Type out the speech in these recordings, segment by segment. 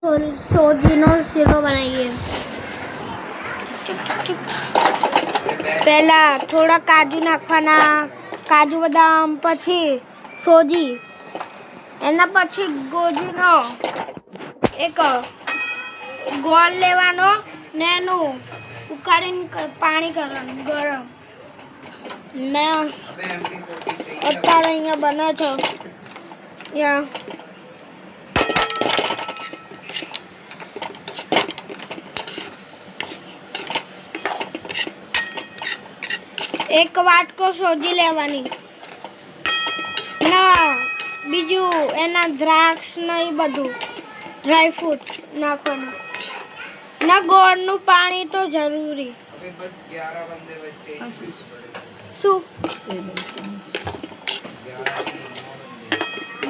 सोजीनो sero बनाइए। पहला थोड़ा काजू नाखवाना, काजू बदाम, पछी सोजी एना पछी गोजीनो एक गोल लेवानो ने एनु उकाळीने पाणी करવાનું ગરમ ને અત્યારે અહીંયા બને છે ત્યાં एक वाटको सोजी लेवानी ना बीजू एना द्राक्ष नहीं बधु ड्राई फ्रूट्स नाखवाना ना गोळનું पाणी तो जरूरी शू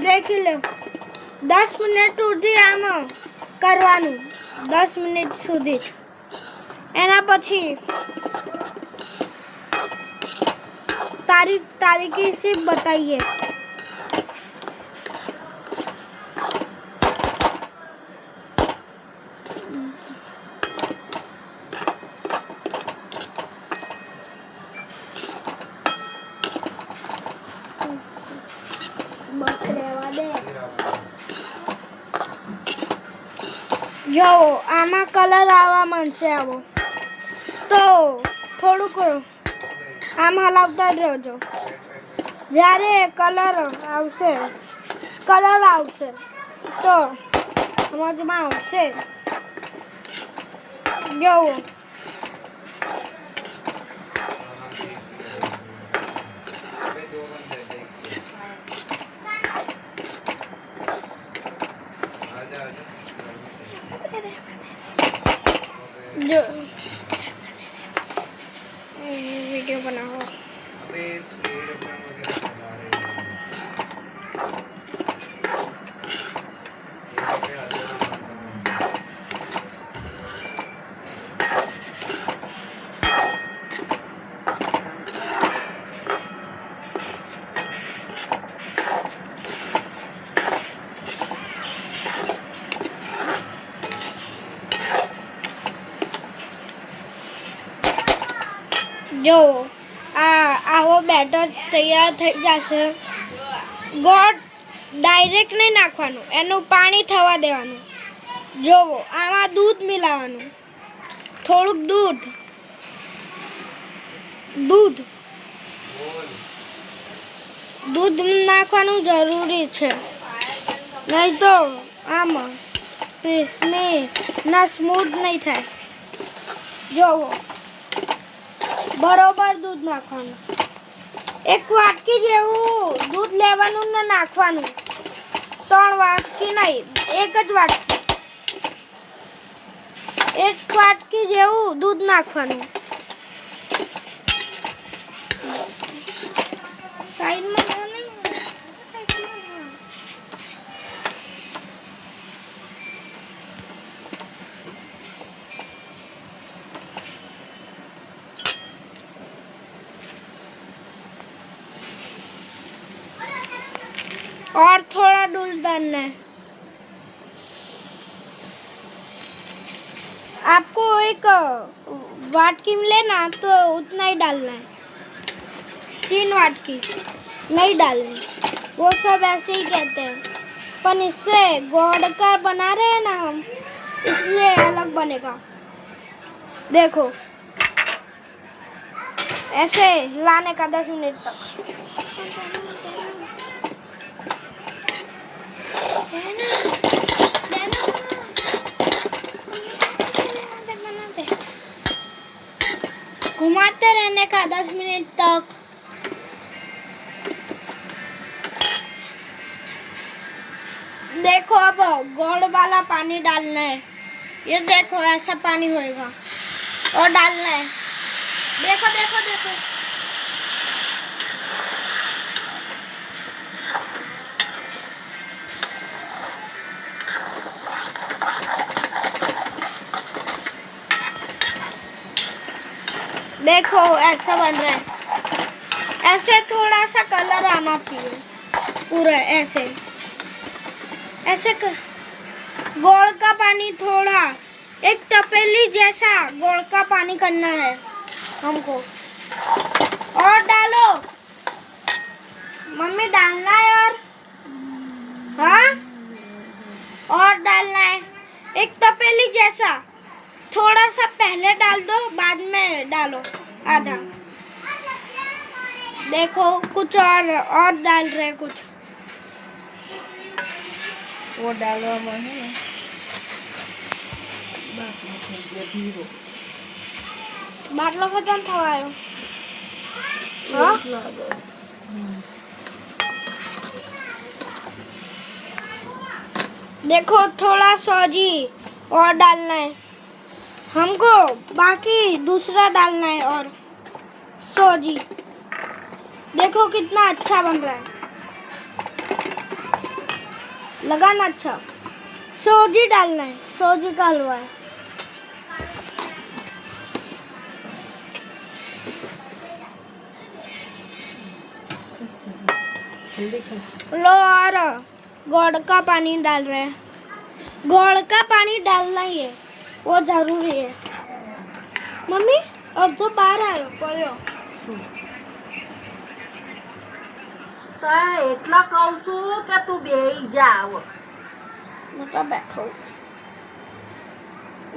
देखी लो 10 मिनिट સુધી આમ કરવાનું 10 મિનિટ સુધી એના પછી तारीखी से बताइए। जो आमा कलर आवा मनसे आवो तो थोड़ू करो आम हलावता જ રહેજો જ્યારે કલર આવશે તો સમજમાં આવશે જોવો जो वीडियो बनाओ जो આવો બેટર તૈયાર થઈ જશે ગોળ ડાયરેક્ટ નહીં નાખવાનું એનું પાણી થવા દેવાનું જોવો આમાં દૂધ મિલાવવાનું થોડુંક દૂધ નાખવાનું જરૂરી છે નહીં તો આમાં ક્રિસ્પી ના સ્મૂથ નહીં થાય જોવો बरोबर दूध नाखवानुं 1 वाटकी जेवुं दूध लेवानुं ने नाखवानुं 3 वाटकी नहीं 1 ज वाटकी 1 वाटकी जेवुं दूध नाखवानुं साइड में नहीं और थोड़ा दूध डालना है आपको एक वाटकी में लेना तो उतना ही डालना है 3 वाटकी नहीं डालनी वो सब ऐसे ही कहते हैं पर इससे गोड़ का बना रहे हैं ना हम इसलिए अलग बनेगा देखो ऐसे लाने का 10 मिनट तक घुमाते रहने का 10 मिनट तक देखो अब गोड़ वाला पानी डालना है ये देखो ऐसा पानी होएगा और डालना है देखो देखो देखो देखो ऐसा बन रहा है ऐसे थोड़ा सा कलर आना चाहिए पूरा ऐसे ऐसे गोड़ का पानी थोड़ा एक तपेली जैसा गोड़ का पानी करना है हमको। और डालो मम्मी, डालना है और हाँ और डालना है एक तपेली जैसा। थोड़ा सा पहले डाल दो, बाद में डालो आधा। देखो कुछ और डाल रहे कुछ। वो डालवा में बाटलो खत्म थवायो। हाँ? देखो थोड़ा सौजी और डालना है हमको, बाकी दूसरा डालना है और सौजी। देखो कितना अच्छा बन रहा है, लगा ना अच्छा। सौजी डालना है, सौजी का हलवा है। लो और गोड़ का पानी डाल रहे हैं। गोड़ का पानी डालना ही है, वो जरूरी है। मम्मी अब तो बाहर आयो बोलो। એટલા કહું છું કે તું બેહી જા આવો. मैं तो बैठो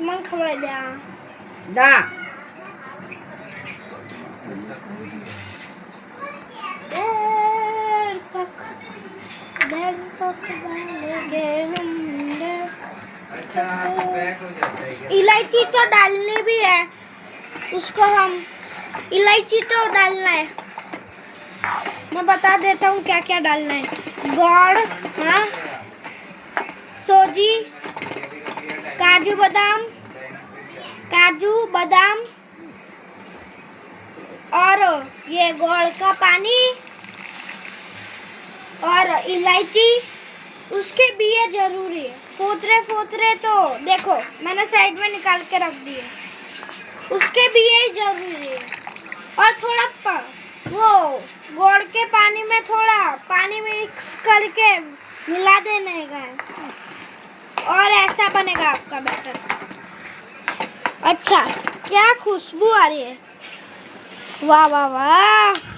मन खवाई दे। ના देर तक डालेंगे हम। इलायची तो डालनी भी है उसको, हम इलायची तो डालना है। मैं बता देता हूँ क्या क्या डालना है। गुड़, हाँ, सौजी, काजू बादाम और ये गुड़ का पानी और इलायची। उसके बीए जरूरी है। फोतरे तो देखो मैंने साइड में निकाल के रख दिए, उसके बीए ही जरूरी है। और थोड़ा वो गुड़ के पानी में थोड़ा पानी मिक्स करके मिला देने का है, और ऐसा बनेगा आपका बैटर। अच्छा क्या खुशबू आ रही है, वाह वाह वाह।